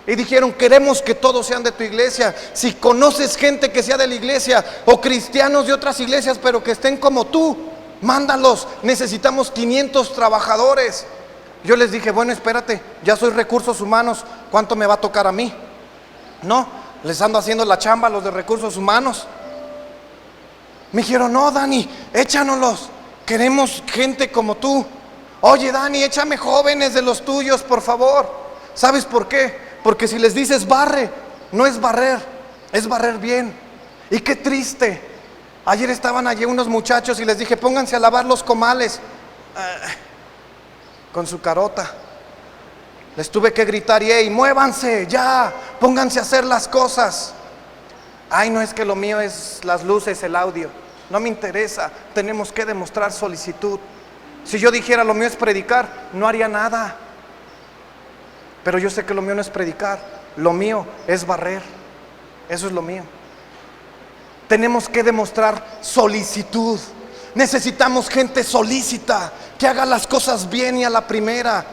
Y dijeron, queremos que todos sean de tu iglesia. Si conoces gente que sea de la iglesia, o cristianos de otras iglesias, pero que estén como tú, mándalos, necesitamos 500 trabajadores. Yo les dije, bueno, espérate, ya soy recursos humanos, ¿cuánto me va a tocar a mí? No, les ando haciendo la chamba a los de recursos humanos. Me dijeron, no, Dani, échanoslos, queremos gente como tú. Oye, Dani, échame jóvenes de los tuyos, por favor. ¿Sabes por qué? Porque si les dices barre, no es barrer, es barrer bien. Y qué triste. Ayer estaban allí unos muchachos y les dije, pónganse a lavar los comales. Con su carota. Les tuve que gritar, y hey, muévanse ya, pónganse a hacer las cosas. Ay, no, es que lo mío es las luces, el audio. No me interesa, tenemos que demostrar solicitud. Si yo dijera lo mío es predicar, no haría nada. Pero yo sé que lo mío no es predicar, lo mío es barrer. Eso es lo mío. Tenemos que demostrar solicitud. Necesitamos gente solícita, que haga las cosas bien y a la primera.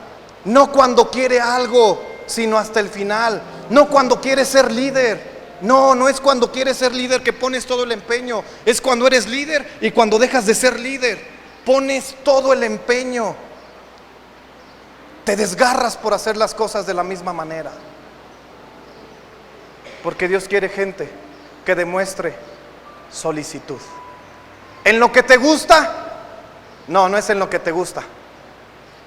No cuando quiere algo, sino hasta el final. No cuando quiere ser líder. No es cuando quieres ser líder que pones todo el empeño. Es cuando eres líder y cuando dejas de ser líder. Pones todo el empeño. Te desgarras por hacer las cosas de la misma manera. Porque Dios quiere gente que demuestre solicitud. ¿En lo que te gusta? No es en lo que te gusta.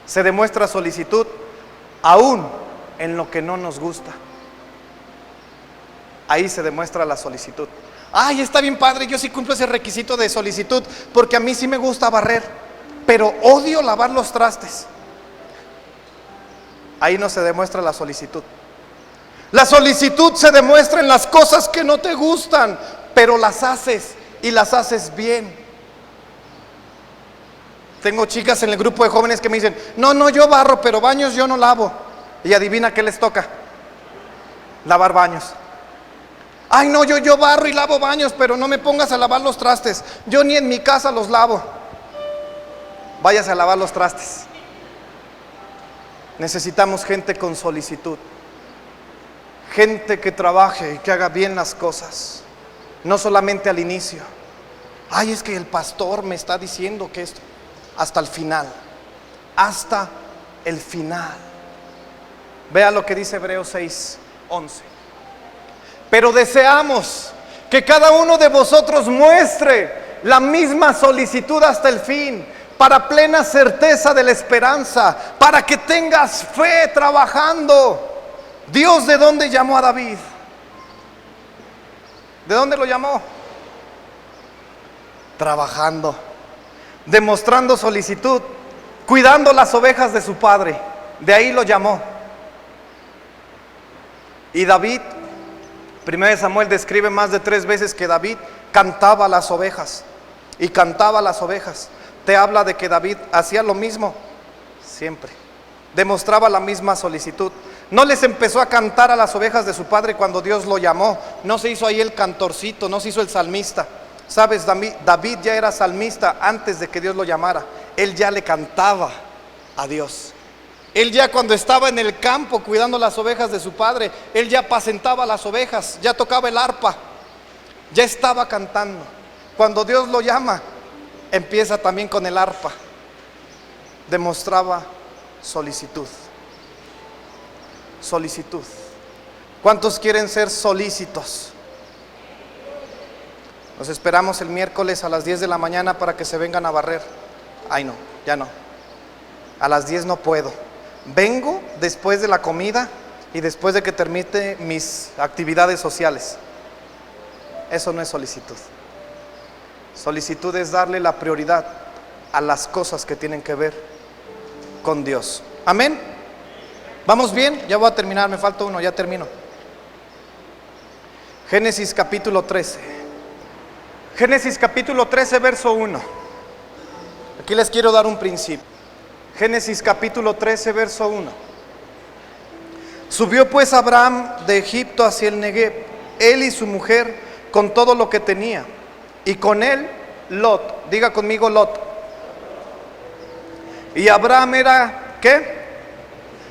Se demuestra solicitud aún en lo que no nos gusta. Ahí se demuestra la solicitud. Ay, está bien padre, yo sí cumplo ese requisito de solicitud, porque a mí sí me gusta barrer, pero odio lavar los trastes. Ahí no se demuestra la solicitud. La solicitud se demuestra en las cosas que no te gustan, pero las haces y las haces bien. Tengo chicas en el grupo de jóvenes que me dicen, no, yo barro, pero baños yo no lavo. Y adivina qué les toca: lavar baños. Ay, no, yo barro y lavo baños, pero no me pongas a lavar los trastes. Yo ni en mi casa los lavo. Váyase a lavar los trastes. Necesitamos gente con solicitud, gente que trabaje y que haga bien las cosas, no solamente al inicio. Ay, es que el pastor me está diciendo que esto. Hasta el final, hasta el final. Vea lo que dice Hebreos 6:11. Pero deseamos que cada uno de vosotros muestre la misma solicitud hasta el fin, para plena certeza de la esperanza, para que tengas fe trabajando. Dios, ¿de dónde llamó a David? ¿De dónde lo llamó? Trabajando, demostrando solicitud, cuidando las ovejas de su padre. De ahí lo llamó. Y David, 1 Samuel describe más de 3 veces que David cantaba a las ovejas. Y cantaba a las ovejas. Te habla de que David hacía lo mismo siempre. Demostraba la misma solicitud. No les empezó a cantar a las ovejas de su padre cuando Dios lo llamó. No se hizo ahí el cantorcito, no se hizo el salmista. Sabes, David ya era salmista antes de que Dios lo llamara. Él ya le cantaba a Dios. Él ya, cuando estaba en el campo cuidando las ovejas de su padre, él ya apacentaba las ovejas, ya tocaba el arpa, ya estaba cantando. Cuando Dios lo llama, empieza también con el arpa. Demostraba solicitud. Solicitud. ¿Cuántos quieren ser solícitos? Los esperamos el miércoles a las 10 de la mañana para que se vengan a barrer. Ay, no, ya no. A las 10 no puedo. Vengo después de la comida y después de que termine mis actividades sociales. Eso no es solicitud. Solicitud es darle la prioridad a las cosas que tienen que ver con Dios. Amén. ¿Vamos bien? Ya voy a terminar, me falta uno, ya termino. Génesis capítulo 13. Génesis capítulo 13, verso 1. Aquí les quiero dar un principio. Génesis capítulo 13, verso 1. Subió pues Abraham de Egipto hacia el Negev, él y su mujer, con todo lo que tenía, y con él Lot. Diga conmigo, Lot. Y Abraham era, ¿qué?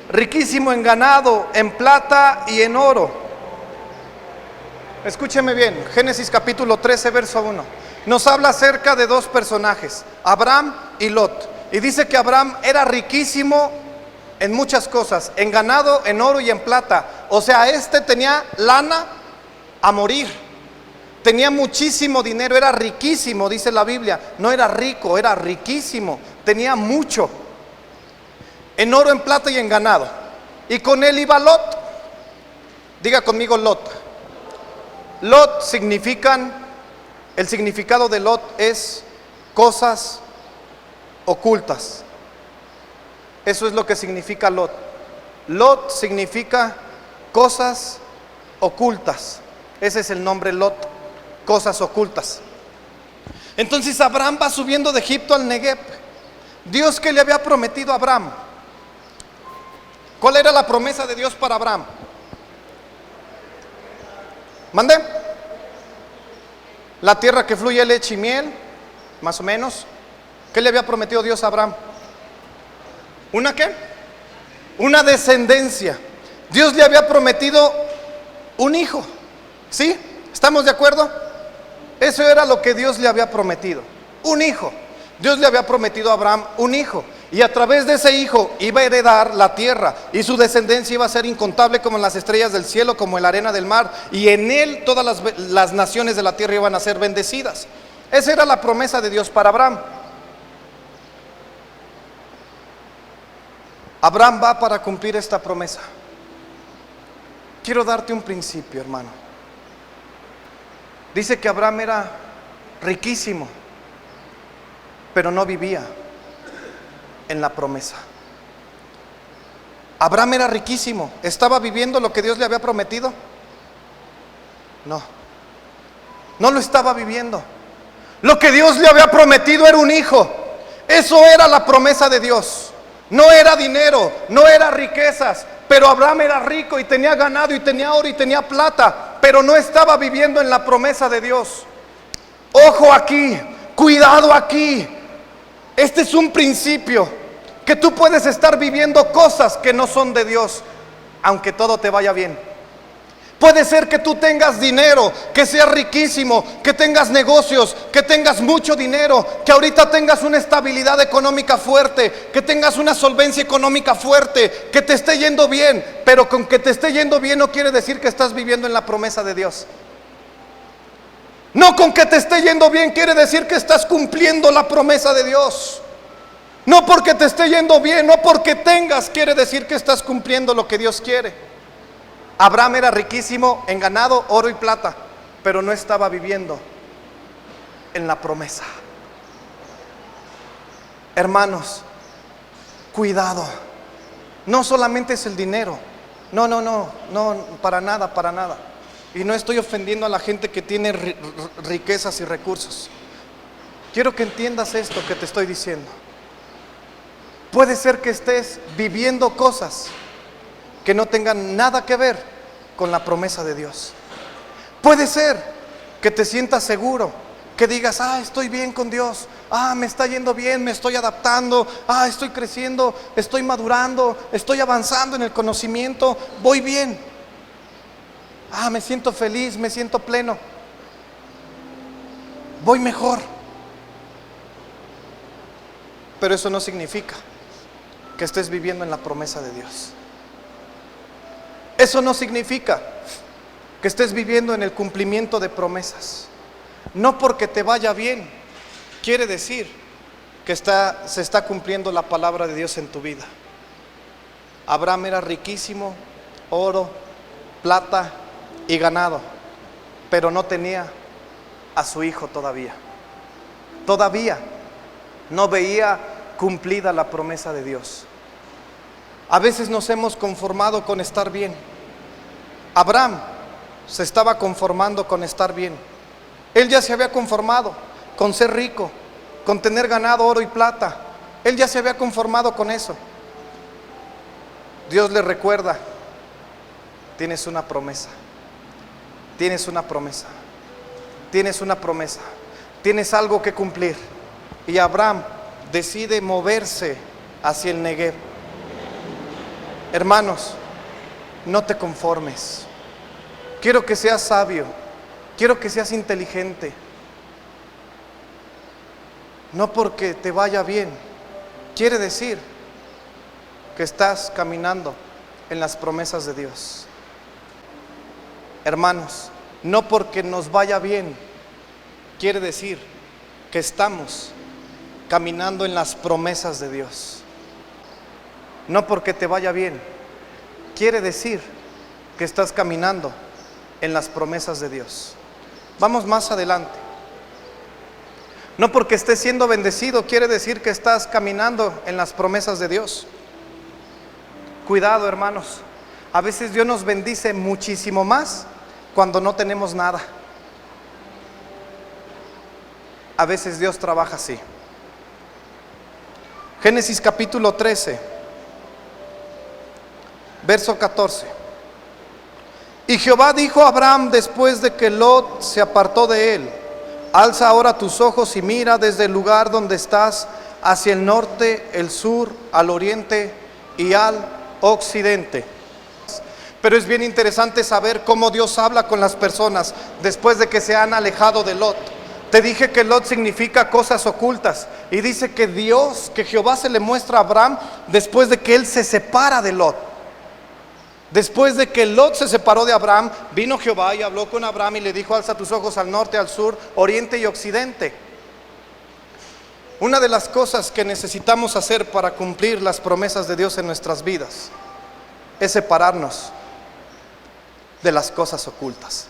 Riquísimo en ganado, en plata y en oro. Escúcheme bien, Génesis capítulo 13, verso 1. Nos habla acerca de 2 personajes, Abraham y Lot. Y dice que Abraham era riquísimo en muchas cosas, en ganado, en oro y en plata. O sea, tenía lana a morir. Tenía muchísimo dinero, era riquísimo, dice la Biblia. No era rico, era riquísimo. Tenía mucho. En oro, en plata y en ganado. Y con él iba Lot. Diga conmigo, Lot. Lot el significado de Lot es cosas ocultas. Eso es lo que significa Lot. Lot significa cosas ocultas. Ese es el nombre Lot, cosas ocultas. Entonces Abraham va subiendo de Egipto al Negev. Dios, que le había prometido a Abraham. ¿Cuál era la promesa de Dios para Abraham? ¿Mandé? La tierra que fluye leche y miel, más o menos. ¿Qué le había prometido Dios a Abraham? ¿Una qué? Una descendencia. Dios le había prometido un hijo. ¿Sí? ¿Estamos de acuerdo? Eso era lo que Dios le había prometido. Un hijo. Dios le había prometido a Abraham un hijo. Y a través de ese hijo iba a heredar la tierra. Y su descendencia iba a ser incontable como las estrellas del cielo, como en la arena del mar. Y en él todas las naciones de la tierra iban a ser bendecidas. Esa era la promesa de Dios para Abraham. Abraham va para cumplir esta promesa. Quiero darte un principio, hermano. Dice que Abraham era riquísimo, pero no vivía en la promesa. Abraham era riquísimo, ¿estaba viviendo lo que Dios le había prometido? No, no lo estaba viviendo. Lo que Dios le había prometido era un hijo. Eso era la promesa de Dios. No era dinero, no era riquezas. Pero Abraham era rico y tenía ganado y tenía oro y tenía plata, pero no estaba viviendo en la promesa de Dios. Ojo aquí, cuidado aquí. Este es un principio, que tú puedes estar viviendo cosas que no son de Dios, aunque todo te vaya bien. Puede ser que tú tengas dinero, que seas riquísimo, que tengas negocios, que tengas mucho dinero, que ahorita tengas una estabilidad económica fuerte, que tengas una solvencia económica fuerte, que te esté yendo bien. Pero con que te esté yendo bien no quiere decir que estás viviendo en la promesa de Dios. No con que te esté yendo bien quiere decir que estás cumpliendo la promesa de Dios. No porque te esté yendo bien, no porque tengas, quiere decir que estás cumpliendo lo que Dios quiere. Abraham era riquísimo en ganado, oro y plata, pero no estaba viviendo en la promesa. Hermanos, cuidado. No solamente es el dinero. No, para nada, para nada. Y no estoy ofendiendo a la gente que tiene riquezas y recursos. Quiero que entiendas esto que te estoy diciendo. Puede ser que estés viviendo cosas que no tengan nada que ver con la promesa de Dios. Puede ser que te sientas seguro, que digas, estoy bien con Dios, me está yendo bien, me estoy adaptando, estoy creciendo, estoy madurando, estoy avanzando en el conocimiento, voy bien, me siento feliz, me siento pleno, voy mejor. Pero eso no significa que estés viviendo en la promesa de Dios. Eso no significa que estés viviendo en el cumplimiento de promesas. No porque te vaya bien quiere decir que se está cumpliendo la palabra de Dios en tu vida. Abraham era riquísimo, oro, plata y ganado, pero no tenía a su hijo todavía. Todavía no veía cumplida la promesa de Dios. A veces nos hemos conformado con estar bien. Abraham se estaba conformando con estar bien. Él ya se había conformado con ser rico, con tener ganado, oro y plata. Él ya se había conformado con eso. Dios le recuerda, tienes una promesa, tienes una promesa, tienes una promesa, tienes algo que cumplir. Y Abraham decide moverse hacia el Negev. Hermanos, no te conformes. Quiero que seas sabio, quiero que seas inteligente. No porque te vaya bien quiere decir que estás caminando en las promesas de Dios. Hermanos, no porque nos vaya bien quiere decir que estamos caminando en las promesas de Dios. No porque te vaya bien quiere decir que estás caminando en las promesas de Dios. Vamos más adelante. No porque estés siendo bendecido quiere decir que estás caminando en las promesas de Dios. Cuidado, hermanos. A veces Dios nos bendice muchísimo más cuando no tenemos nada. A veces Dios trabaja así. Génesis capítulo 13. Verso 14. Y Jehová dijo a Abraham después de que Lot se apartó de él: alza ahora tus ojos y mira desde el lugar donde estás hacia el norte, el sur, al oriente y al occidente. Pero es bien interesante saber cómo Dios habla con las personas después de que se han alejado de Lot. Te dije que Lot significa cosas ocultas, y dice que Dios, que Jehová se le muestra a Abraham después de que él se separa de Lot. Después de que Lot se separó de Abraham, vino Jehová y habló con Abraham y le dijo: alza tus ojos al norte, al sur, oriente y occidente. Una de las cosas que necesitamos hacer para cumplir las promesas de Dios en nuestras vidas es separarnos de las cosas ocultas.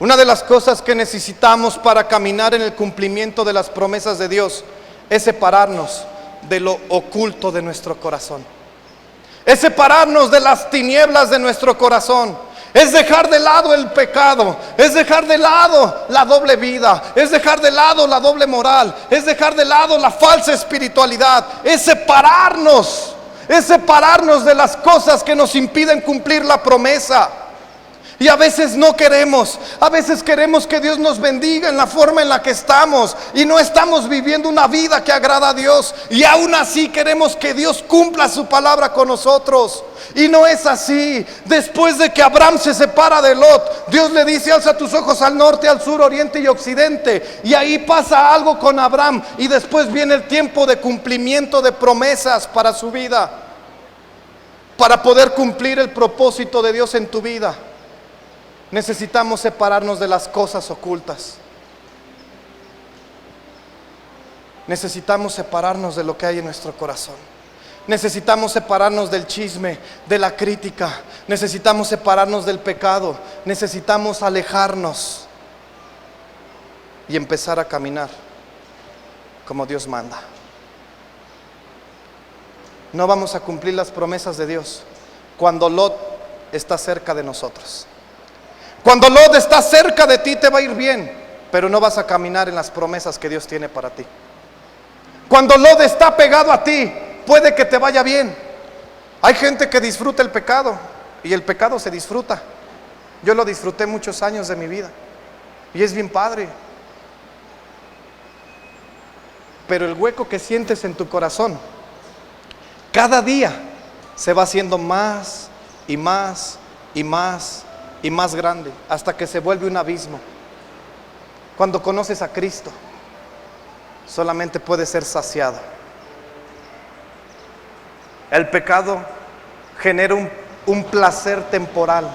Una de las cosas que necesitamos para caminar en el cumplimiento de las promesas de Dios es separarnos de lo oculto de nuestro corazón. Es separarnos de las tinieblas de nuestro corazón. Es dejar de lado el pecado. Es dejar de lado la doble vida. Es dejar de lado la doble moral. Es dejar de lado la falsa espiritualidad. Es separarnos. es separarnos de las cosas que nos impiden cumplir la promesa. Y a veces no queremos, a veces queremos que Dios nos bendiga en la forma en la que estamos y no estamos viviendo una vida que agrada a Dios, y aún así queremos que Dios cumpla su palabra con nosotros. Y no es así. Después de que Abraham se separa de Lot, Dios le dice: alza tus ojos al norte, al sur, oriente y occidente. Y ahí pasa algo con Abraham, y después viene el tiempo de cumplimiento de promesas para su vida, para poder cumplir el propósito de Dios en tu vida. Necesitamos separarnos de las cosas ocultas. Necesitamos separarnos de lo que hay en nuestro corazón. Necesitamos separarnos del chisme, de la crítica. Necesitamos separarnos del pecado. Necesitamos alejarnos y empezar a caminar como Dios manda. No vamos a cumplir las promesas de Dios cuando Lot está cerca de nosotros. Cuando Lot está cerca de ti, te va a ir bien, pero no vas a caminar en las promesas que Dios tiene para ti. Cuando Lot está pegado a ti, puede que te vaya bien. Hay gente que disfruta el pecado, y el pecado se disfruta. Yo lo disfruté muchos años de mi vida y es bien padre. Pero el hueco que sientes en tu corazón, cada día se va haciendo más y más y más y más grande, hasta que se vuelve un abismo. Cuando conoces a Cristo, solamente puede ser saciado. El pecado genera un placer temporal.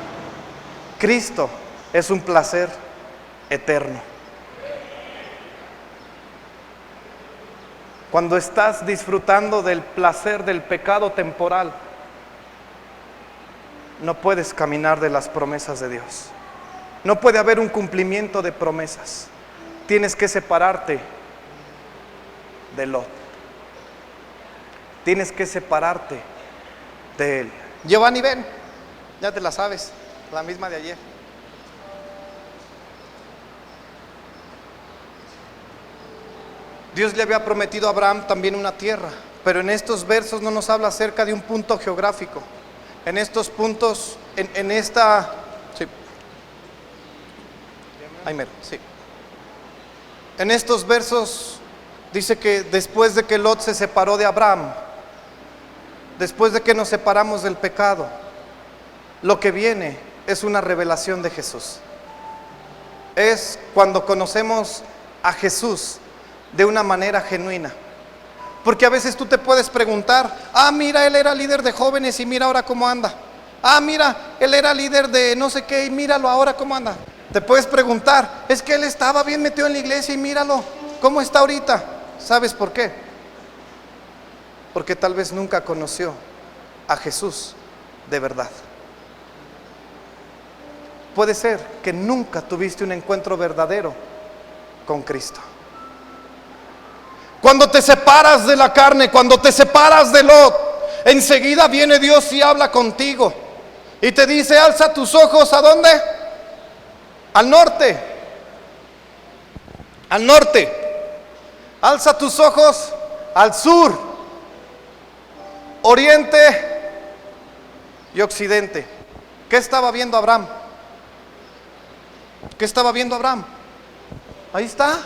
Cristo es un placer eterno. Cuando estás disfrutando del placer del pecado temporal, no puedes caminar de las promesas de Dios. No puede haber un cumplimiento de promesas. Tienes que separarte de Lot. Tienes que separarte de él. Giovanni, ven, ya te la sabes, la misma de ayer. Dios le había prometido a Abraham también una tierra, pero en estos versos no nos habla acerca de un punto geográfico. En estos puntos, en esta, sí, ahí mero, sí. En estos versos dice que después de que Lot se separó de Abraham, después de que nos separamos del pecado, lo que viene es una revelación de Jesús. Es cuando conocemos a Jesús de una manera genuina. Porque a veces tú te puedes preguntar: ah, mira, él era líder de jóvenes y mira ahora cómo anda. Ah, mira, él era líder de no sé qué y míralo ahora cómo anda. Te puedes preguntar: es que él estaba bien metido en la iglesia y míralo cómo está ahorita. ¿Sabes por qué? Porque tal vez nunca conoció a Jesús de verdad. Puede ser que nunca tuviste un encuentro verdadero con Cristo. Cuando te separas de la carne, cuando te separas de Lot, enseguida viene Dios y habla contigo y te dice: alza tus ojos, ¿a dónde? Al norte. Al norte. Alza tus ojos al sur, oriente y occidente. ¿Qué estaba viendo Abraham? ¿Qué estaba viendo Abraham? Ahí está.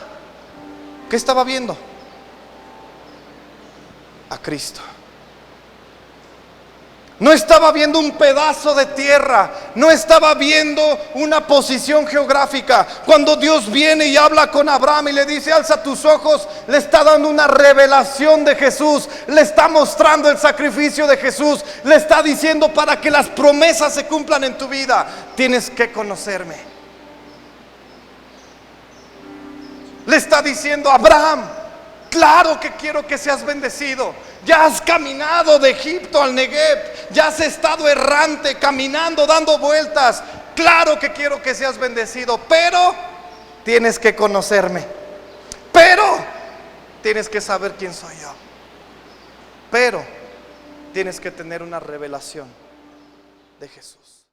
¿Qué estaba viendo? A Cristo. No estaba viendo un pedazo de tierra, no estaba viendo una posición geográfica. Cuando Dios viene y habla con Abraham y le dice: alza tus ojos, le está dando una revelación de Jesús, le está mostrando el sacrificio de Jesús, le está diciendo: para que las promesas se cumplan en tu vida, tienes que conocerme. Le está diciendo: Abraham, claro que quiero que seas bendecido. Ya has caminado de Egipto al Negev, ya has estado errante, caminando, dando vueltas. Claro que quiero que seas bendecido, pero tienes que conocerme. Pero tienes que saber quién soy yo. Pero tienes que tener una revelación de Jesús.